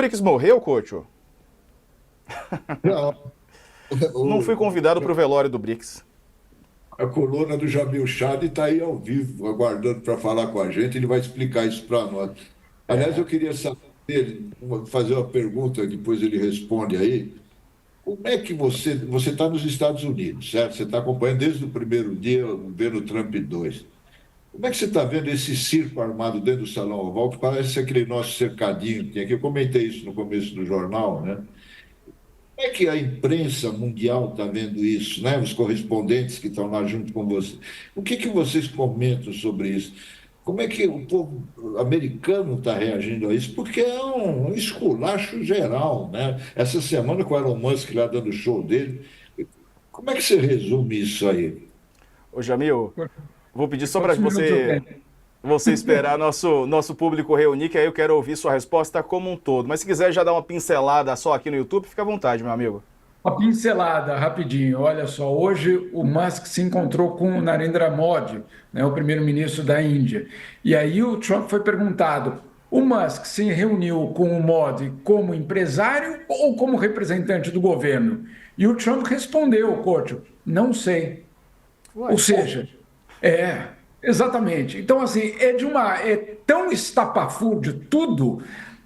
BRICS morreu, Couto? Não, Não fui o- convidado para o velório do BRICS. a coluna do Jamil Chad está aí ao vivo, aguardando para falar com a gente. Ele vai explicar isso para nós. Aliás, eu queria saber, fazer uma pergunta, depois ele responde aí. Como é que você está nos Estados Unidos, certo? Você está acompanhando desde o primeiro dia o governo Trump 2. Como é que você está vendo esse circo armado dentro do Salão Oval, que parece aquele nosso cercadinho que tem aqui? Eu comentei isso no começo do jornal, né? Como é que a imprensa mundial está vendo isso, né? Os correspondentes que estão lá junto com você. O que vocês comentam sobre isso? Como é que o povo americano está reagindo a isso? Porque é um esculacho geral, né? Essa semana com o Elon Musk lá dando o show dele. Como é que você resume isso aí? Ô, Jamil, vou pedir só para Quantos minutos eu você, tenho? você esperar nosso público reunir, que aí eu quero ouvir sua resposta como um todo. Mas se quiser já dar uma pincelada só aqui no YouTube, fica à vontade, meu amigo. Uma pincelada rapidinho. Olha só, hoje o Musk se encontrou com o Narendra Modi, né, o primeiro-ministro da Índia. E aí o Trump foi perguntado: o Musk se reuniu com o Modi como empresário ou como representante do governo? E o Trump respondeu, Couto, não sei. Uai, Ou seja, exatamente. Então, assim, é tão estapafúrdio tudo,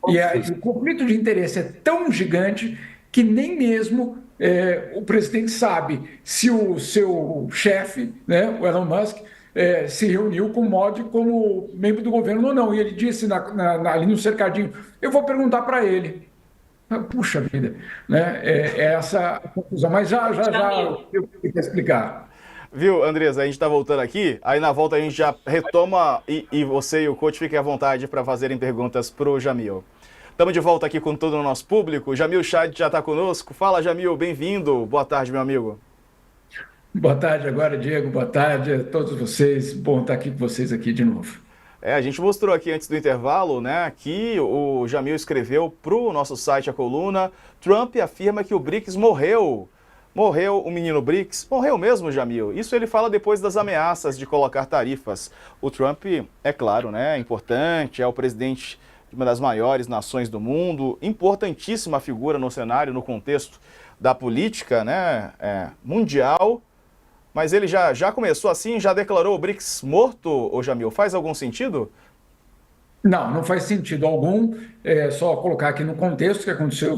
e o conflito de interesse é tão gigante que nem mesmo o presidente sabe se o seu chefe, né, o Elon Musk, se reuniu com o Modi como membro do governo ou não. E ele disse ali no cercadinho: eu vou perguntar para ele. Puxa vida, né? É essa a confusão. Mas já Jamil, eu quero explicar. viu, Andresa, a gente tá voltando aqui, aí na volta a gente já retoma e você e o coach fiquem à vontade para fazerem perguntas pro Jamil. Estamos de volta aqui com todo o nosso público. Jamil Chad já está conosco. Fala, Jamil, bem-vindo. Boa tarde, meu amigo. Boa tarde agora, Diego. Boa tarde a todos vocês. Bom estar aqui com vocês aqui de novo. A gente mostrou aqui antes do intervalo, né, que o Jamil escreveu para o nosso site a coluna: Trump afirma que o BRICS morreu. Morreu o menino BRICS? Morreu mesmo, Jamil. Isso ele fala depois das ameaças de colocar tarifas. O Trump, é claro, né, é importante, é o presidente de uma das maiores nações do mundo, importantíssima figura no cenário, no contexto da política, né, mundial. Mas ele já começou assim, já declarou o BRICS morto, ô Jamil? Faz algum sentido? Não faz sentido algum. É só colocar aqui no contexto o que aconteceu,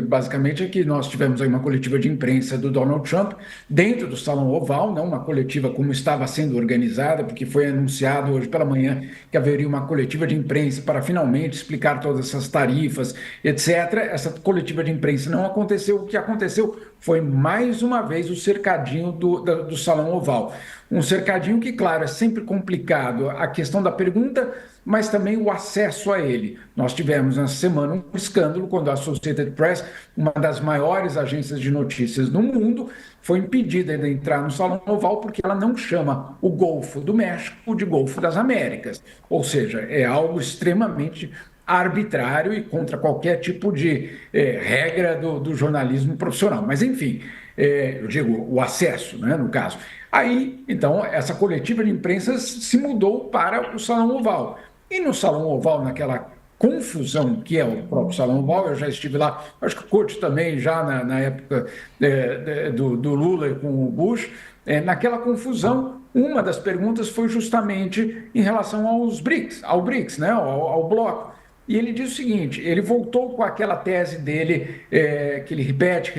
basicamente, é que nós tivemos aí uma coletiva de imprensa do Donald Trump dentro do Salão Oval, não uma coletiva como estava sendo organizada, porque foi anunciado hoje pela manhã que haveria uma coletiva de imprensa para finalmente explicar todas essas tarifas, etc. Essa coletiva de imprensa não aconteceu. O que aconteceu foi, mais uma vez, o cercadinho do Salão Oval. Um cercadinho que, claro, é sempre complicado a questão da pergunta, mas também o acesso a ele. Nós tivemos na semana um escândalo quando a Associated Press, uma das maiores agências de notícias do mundo, foi impedida de entrar no Salão Oval porque ela não chama o Golfo do México de Golfo das Américas. Ou seja, é algo extremamente arbitrário e contra qualquer tipo de regra do jornalismo profissional. Mas, enfim, eu digo o acesso, né, no caso. Aí, então, essa coletiva de imprensa se mudou para o Salão Oval. E no Salão Oval, naquela confusão que é o próprio Salão Oval, eu já estive lá, acho que o Couto também, já na época do Lula com o Bush, naquela confusão, uma das perguntas foi justamente em relação ao BRICS, né, ao bloco. E ele diz o seguinte: ele voltou com aquela tese dele, que ele repete,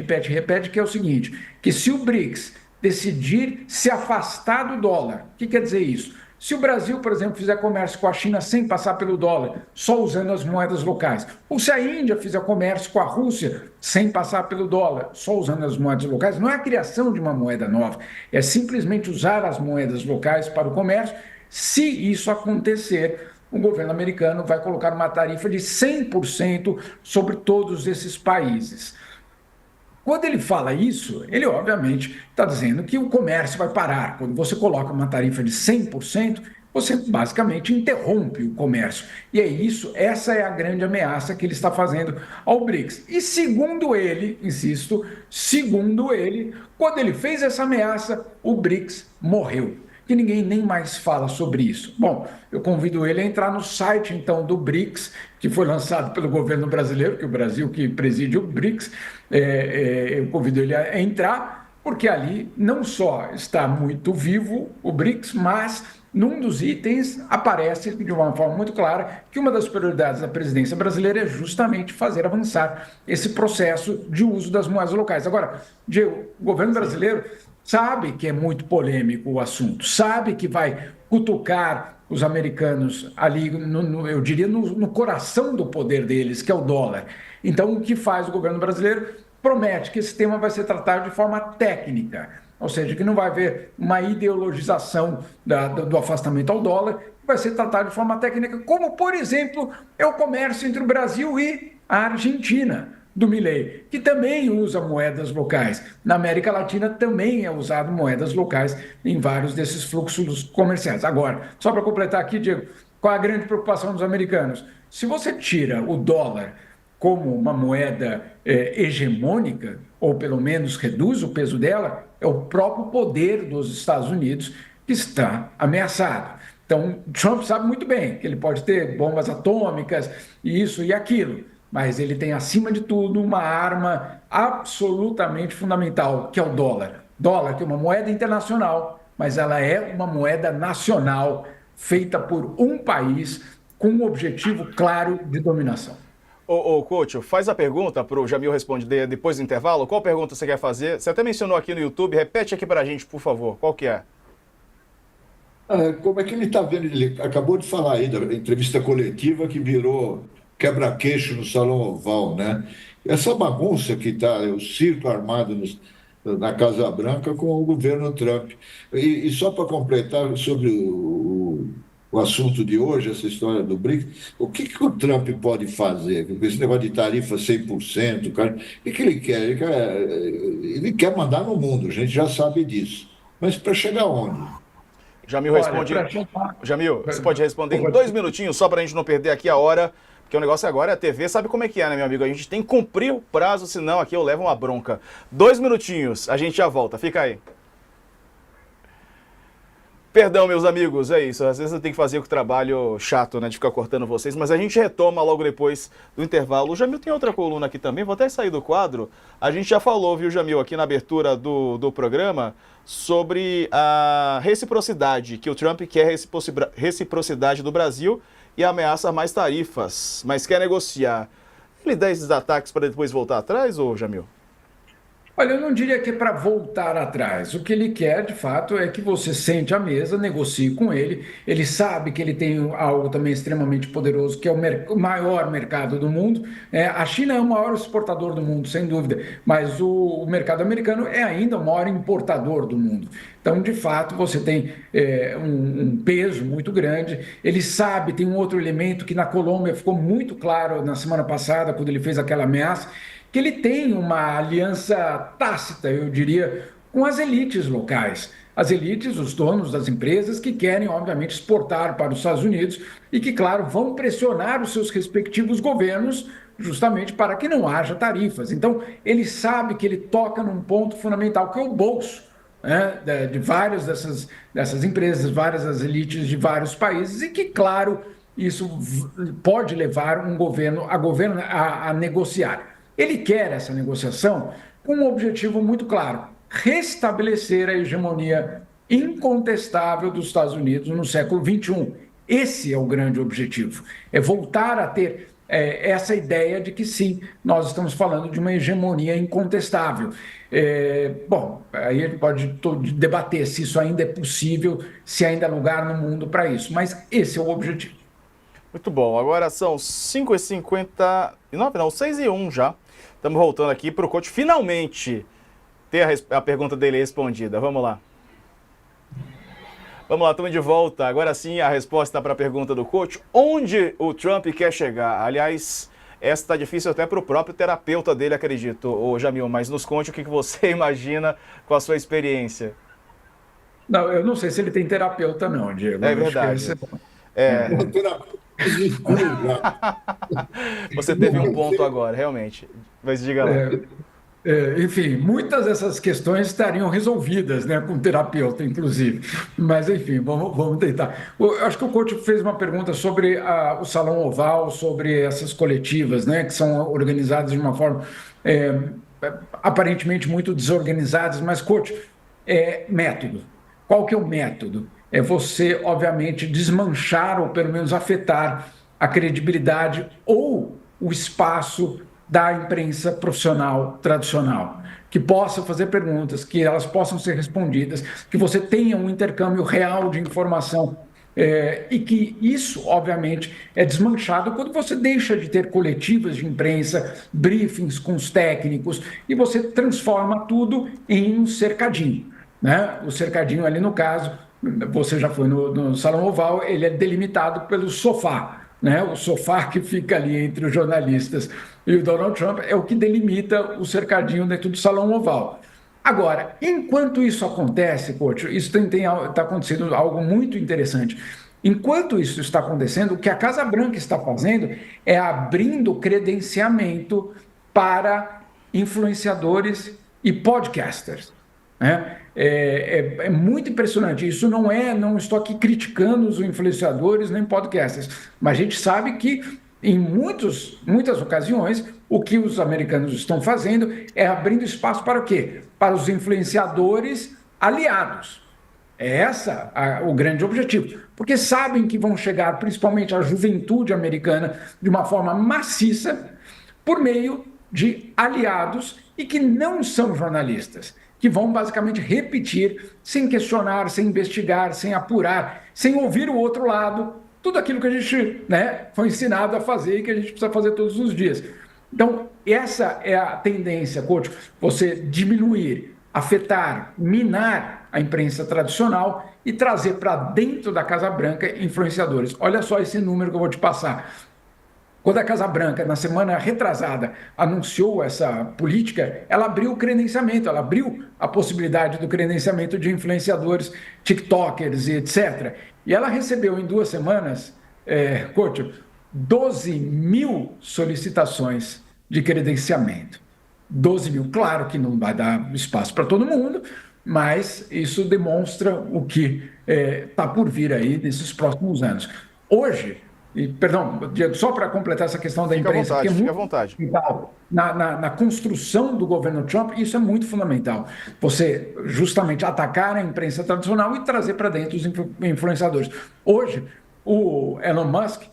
que é o seguinte: que se o BRICS decidir se afastar do dólar, o que quer dizer isso? Se o Brasil, por exemplo, fizer comércio com a China sem passar pelo dólar, só usando as moedas locais, ou se a Índia fizer comércio com a Rússia sem passar pelo dólar, só usando as moedas locais, não é a criação de uma moeda nova, é simplesmente usar as moedas locais para o comércio. Se isso acontecer, o governo americano vai colocar uma tarifa de 100% sobre todos esses países. Quando ele fala isso, ele obviamente está dizendo que o comércio vai parar. Quando você coloca uma tarifa de 100%, você basicamente interrompe o comércio. E é isso, essa é a grande ameaça que ele está fazendo ao BRICS. E segundo ele, insisto, segundo ele, quando ele fez essa ameaça, o BRICS morreu. que ninguém nem mais fala sobre isso? Bom, eu convido ele a entrar no site, então, do BRICS, que foi lançado pelo governo brasileiro, que é o Brasil que preside o BRICS. Eu convido ele a entrar, porque ali não só está muito vivo o BRICS, mas num dos itens aparece de uma forma muito clara que uma das prioridades da presidência brasileira é justamente fazer avançar esse processo de uso das moedas locais. Agora, Diego, o governo brasileiro sabe que é muito polêmico o assunto, sabe que vai cutucar os americanos ali, eu diria, no coração do poder deles, que é o dólar. Então, o que faz o governo brasileiro? Promete que esse tema vai ser tratado de forma técnica, ou seja, que não vai haver uma ideologização do afastamento ao dólar, vai ser tratado de forma técnica, como, por exemplo, é o comércio entre o Brasil e a Argentina, do Milei, que também usa moedas locais. Na América Latina também é usado moedas locais em vários desses fluxos comerciais. Agora, só para completar aqui, Diego, qual a grande preocupação dos americanos? Se você tira o dólar como uma moeda hegemônica, ou pelo menos reduz o peso dela, é o próprio poder dos Estados Unidos que está ameaçado. Então, Trump sabe muito bem que ele pode ter bombas atômicas, isso e aquilo, mas ele tem, acima de tudo, uma arma absolutamente fundamental, que é o dólar. Dólar, que é uma moeda internacional, mas ela é uma moeda nacional, feita por um país, com um objetivo claro de dominação. Ô, coach, faz a pergunta para o Jamil responder depois do intervalo. Qual pergunta você quer fazer? Você até mencionou aqui no YouTube, repete aqui para a gente, por favor. Qual que é? Como é que ele está vendo? Ele acabou de falar aí da entrevista coletiva que virou quebra-queixo no Salão Oval, né? Essa bagunça que está, o circo armado na Casa Branca com o governo Trump. E só para completar sobre o assunto de hoje, essa história do BRICS, o que o Trump pode fazer? Esse negócio de tarifa 100%, cara, o que ele quer? Ele quer mandar no mundo, a gente já sabe disso. Mas para chegar onde? Jamil responde. Jamil, você pode responder em 2 minutinhos, só para a gente não perder aqui a hora, porque o negócio agora é a TV, sabe como é que é, né, meu amigo? A gente tem que cumprir o prazo, senão aqui eu levo uma bronca. 2 minutinhos, a gente já volta, fica aí. Perdão, meus amigos, é isso. Às vezes eu tenho que fazer o trabalho chato, né, de ficar cortando vocês, mas a gente retoma logo depois do intervalo. O Jamil tem outra coluna aqui também, vou até sair do quadro. A gente já falou, viu, Jamil, aqui na abertura do programa, sobre a reciprocidade, que o Trump quer reciprocidade do Brasil e ameaça mais tarifas, mas quer negociar. Ele dá esses ataques para depois voltar atrás, ou Jamil? Olha, eu não diria que é para voltar atrás. O que ele quer, de fato, é que você sente à mesa, negocie com ele. Ele sabe que ele tem algo também extremamente poderoso, que é o maior mercado do mundo. A China é o maior exportador do mundo, sem dúvida, mas o mercado americano é ainda o maior importador do mundo. Então, de fato, você tem um peso muito grande. Ele sabe, tem um outro elemento que na Colômbia ficou muito claro na semana passada, quando ele fez aquela ameaça, que ele tem uma aliança tácita, eu diria, com as elites locais. As elites, os donos das empresas que querem, obviamente, exportar para os Estados Unidos e que, claro, vão pressionar os seus respectivos governos justamente para que não haja tarifas. Então, ele sabe que ele toca num ponto fundamental, que é o bolso, né, de várias dessas empresas, várias das elites de vários países, e que, claro, isso pode levar um governo a negociar. Ele quer essa negociação com um objetivo muito claro: restabelecer a hegemonia incontestável dos Estados Unidos no século XXI. Esse é o grande objetivo, é voltar a ter essa ideia de que sim, nós estamos falando de uma hegemonia incontestável. Bom, aí a gente pode debater se isso ainda é possível, se ainda há lugar no mundo para isso, mas esse é o objetivo. Muito bom, agora são 5h59, não, 6h01 já. Estamos voltando aqui para o coach finalmente ter a pergunta dele respondida. Vamos lá. Vamos lá, estamos de volta. Agora sim, a resposta para a pergunta do coach. Onde o Trump quer chegar? Aliás, essa está difícil até para o próprio terapeuta dele, acredito, ô Jamil. Mas nos conte o que você imagina com a sua experiência. Não, eu não sei se ele tem terapeuta não, Diego. É verdade. Você teve um ponto agora, realmente. Mas diga lá. Enfim, muitas dessas questões estariam resolvidas, né, com o terapeuta, inclusive. Mas, enfim, vamos tentar. Eu acho que o coach fez uma pergunta sobre o Salão Oval, sobre essas coletivas, né, que são organizadas de uma forma aparentemente muito desorganizadas, mas, coach, método. Qual que é o método? É você, obviamente, desmanchar ou pelo menos afetar a credibilidade ou o espaço da imprensa profissional tradicional, que possa fazer perguntas, que elas possam ser respondidas, que você tenha um intercâmbio real de informação. E que isso, obviamente, é desmanchado quando você deixa de ter coletivas de imprensa, briefings com os técnicos, e você transforma tudo em um cercadinho. Né? O cercadinho ali, no caso, você já foi no Salão Oval, ele é delimitado pelo sofá. Né? O sofá que fica ali entre os jornalistas e o Donald Trump é o que delimita o cercadinho dentro do Salão Oval. Agora, enquanto isso acontece, coach, isso está acontecendo algo muito interessante. Enquanto isso está acontecendo, o que a Casa Branca está fazendo é abrindo credenciamento para influenciadores e podcasters. Né? É muito impressionante. Isso não estou aqui criticando os influenciadores nem podcasters, mas a gente sabe que em muitas ocasiões o que os americanos estão fazendo é abrindo espaço para o quê? Para os influenciadores aliados. É o grande objetivo, porque sabem que vão chegar principalmente à juventude americana de uma forma maciça por meio de aliados e que não são jornalistas, que vão basicamente repetir, sem questionar, sem investigar, sem apurar, sem ouvir o outro lado, tudo aquilo que a gente foi ensinado a fazer e que a gente precisa fazer todos os dias. Então, essa é a tendência, coach, você diminuir, afetar, minar a imprensa tradicional e trazer para dentro da Casa Branca influenciadores. Olha só esse número que eu vou te passar. Quando a Casa Branca, na semana retrasada, anunciou essa política, ela abriu o credenciamento, ela abriu a possibilidade do credenciamento de influenciadores, tiktokers e etc. E ela recebeu em 2 semanas, coach, 12 mil solicitações de credenciamento. 12 mil. Claro que não vai dar espaço para todo mundo, mas isso demonstra o que está por vir aí nesses próximos anos. Hoje, perdão, só para completar essa questão da imprensa, que é muito fundamental na construção do governo Trump, isso é muito fundamental. Você justamente atacar a imprensa tradicional e trazer para dentro os influenciadores. Hoje, o Elon Musk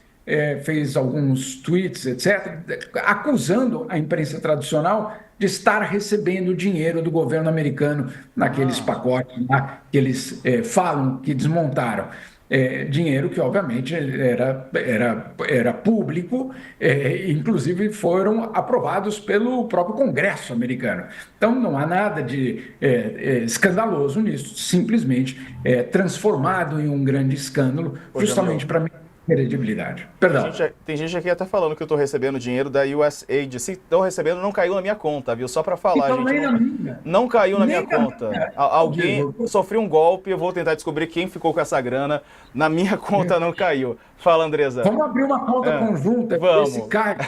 fez alguns tweets, etc., acusando a imprensa tradicional de estar recebendo dinheiro do governo americano naqueles pacotes lá que eles falam que desmontaram. Dinheiro que, obviamente, era público, inclusive foram aprovados pelo próprio Congresso americano. Então, não há nada de escandaloso nisso, simplesmente transformado em um grande escândalo, justamente para mim. Credibilidade. Perdão. Tem gente aqui até falando que eu estou recebendo dinheiro da USAID. Se estou recebendo, não caiu na minha conta, viu? Só para falar, então, gente. Não caiu na minha conta. Alguém sofreu um golpe, eu vou tentar descobrir quem ficou com essa grana. Na minha conta não caiu. Fala, Andresa. Vamos abrir uma conta conjunta para ver se cai.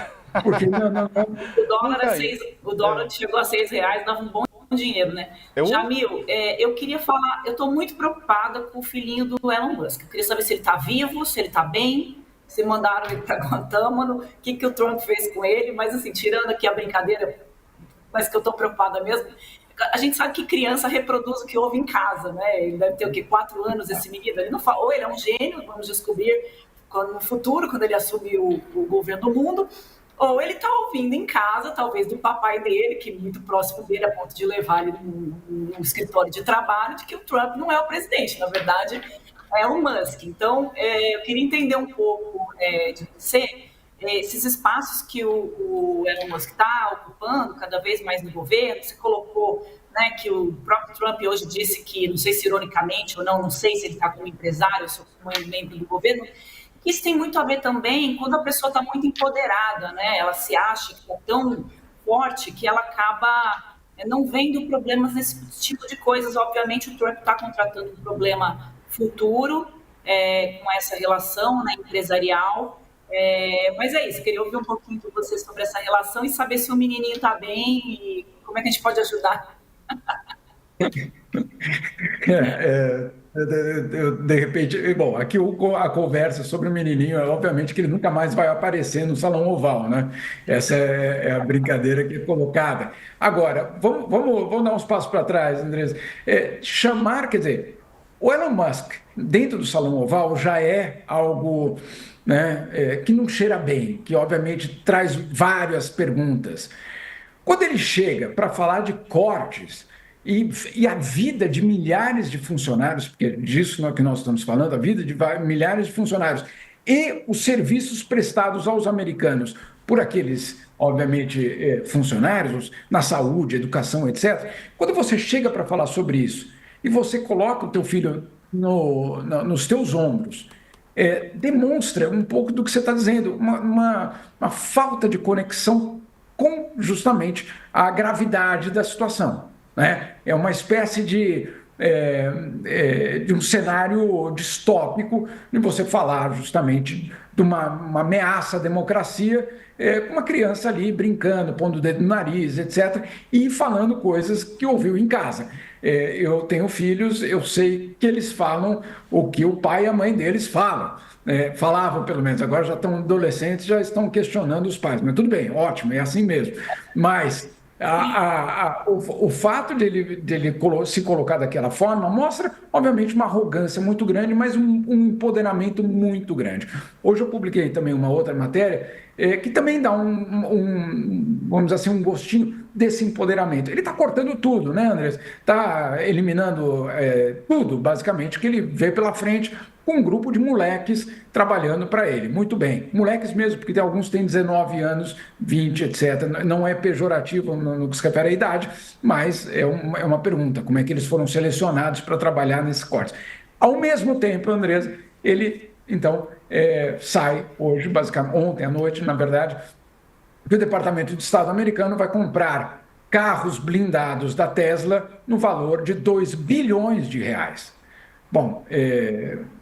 Porque O dólar chegou a R$6, dava um bom dinheiro, né? Jamil, eu queria falar, eu estou muito preocupada com o filhinho do Elon Musk. Eu queria saber se ele está vivo, se ele está bem, se mandaram ele para Guantánamo, o que o Trump fez com ele, mas assim, tirando aqui a brincadeira, mas que eu estou preocupada mesmo, a gente sabe que criança reproduz o que ouve em casa, né? Ele deve ter o quê? 4 anos, esse menino, ele não fala, ou ele é um gênio, vamos descobrir no futuro, quando ele assumir o governo do mundo, ou ele está ouvindo em casa, talvez do papai dele, que é muito próximo dele, a ponto de levar ele num escritório de trabalho, de que o Trump não é o presidente, na verdade é o Musk. Então, eu queria entender um pouco de você, esses espaços que o Elon Musk está ocupando cada vez mais no governo. Você colocou que o próprio Trump hoje disse que, não sei se ironicamente ou não sei se ele está como empresário ou como membro do governo. Isso tem muito a ver também quando a pessoa está muito empoderada, né? Ela se acha que é tão forte que ela acaba não vendo problemas nesse tipo de coisas. Obviamente, o Trump está contratando um problema futuro com essa relação empresarial. Mas é isso, queria ouvir um pouquinho de você sobre essa relação e saber se o menininho está bem e Como é que a gente pode ajudar? De repente, bom, aqui a conversa sobre o menininho é obviamente que ele nunca mais vai aparecer no Salão Oval, né? Essa é a brincadeira que é colocada. Agora, vamos dar uns passos para trás, Andrés. Quer dizer, o Elon Musk, dentro do Salão Oval, já é algo, né, que não cheira bem, que obviamente traz várias perguntas. Quando ele chega para falar de cortes e a vida de milhares de funcionários, porque disso é que nós estamos falando, a vida de milhares de funcionários e os serviços prestados aos americanos por aqueles, obviamente, funcionários na saúde, educação, etc. Quando você chega para falar sobre isso e você coloca o teu filho nos teus ombros, demonstra um pouco do que você está dizendo, uma falta de conexão com justamente a gravidade da situação, né? É uma espécie de um cenário distópico de você falar justamente de uma ameaça à democracia, com uma criança ali brincando, pondo o dedo no nariz, etc., e falando coisas que ouviu em casa. Eu tenho filhos, eu sei que eles falam o que o pai e a mãe deles falam. Falavam, pelo menos, agora já estão adolescentes, já estão questionando os pais. Mas tudo bem, ótimo, é assim mesmo. Mas o fato dele se colocar daquela forma mostra, obviamente, uma arrogância muito grande, mas um empoderamento muito grande. Hoje eu publiquei também uma outra matéria que também dá vamos dizer assim, um gostinho desse empoderamento. Ele está cortando tudo, né, Andrés? Está eliminando tudo, basicamente, que ele vê pela frente, com um grupo de moleques trabalhando para ele. Muito bem, moleques mesmo, porque alguns têm 19 anos, 20, etc. Não é pejorativo no que se refere à idade, mas é uma pergunta, como é que eles foram selecionados para trabalhar nesses cortes. Ao mesmo tempo, Andrés, ele, então, sai hoje, basicamente, ontem à noite, na verdade, que o Departamento de Estado americano vai comprar carros blindados da Tesla no valor de 2 bilhões de reais. Bom,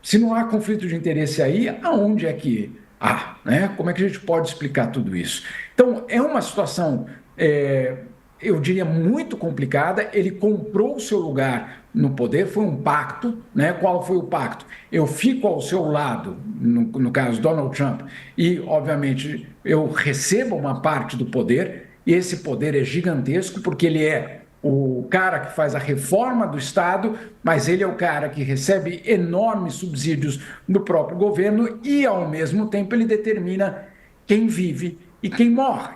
se não há conflito de interesse aí, aonde é que há, né? Como é que a gente pode explicar tudo isso? Então, é uma situação, eu diria, muito complicada. Ele comprou o seu lugar no poder, foi um pacto, né? Qual foi o pacto? Eu fico ao seu lado, no caso Donald Trump, e, obviamente, eu recebo uma parte do poder, e esse poder é gigantesco, porque ele é o cara que faz a reforma do Estado, mas ele é o cara que recebe enormes subsídios do próprio governo e, ao mesmo tempo, ele determina quem vive e quem morre.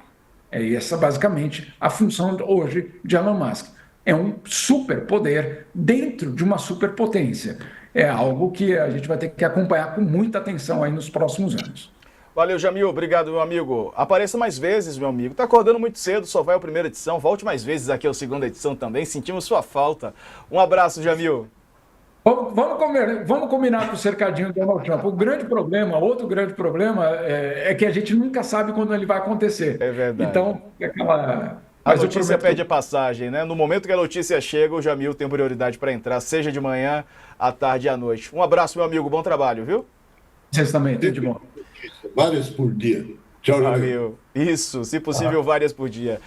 É essa, basicamente, a função hoje de Elon Musk. É um superpoder dentro de uma superpotência. É algo que a gente vai ter que acompanhar com muita atenção aí nos próximos anos. Valeu, Jamil. Obrigado, meu amigo. Apareça mais vezes, meu amigo. Tá acordando muito cedo, só vai a primeira edição. Volte mais vezes aqui à segunda edição também. Sentimos sua falta. Um abraço, Jamil. Vamos combinar com o cercadinho do Donald Trump. Outro grande problema é que a gente nunca sabe quando ele vai acontecer. É verdade. Então, a notícia pede a passagem, né? No momento que a notícia chega, o Jamil tem prioridade para entrar, seja de manhã, à tarde e à noite. Um abraço, meu amigo. Bom trabalho, viu? Vocês também, tudo de bom. Várias por dia. Tchau, Valeu. Isso, se possível, várias por dia.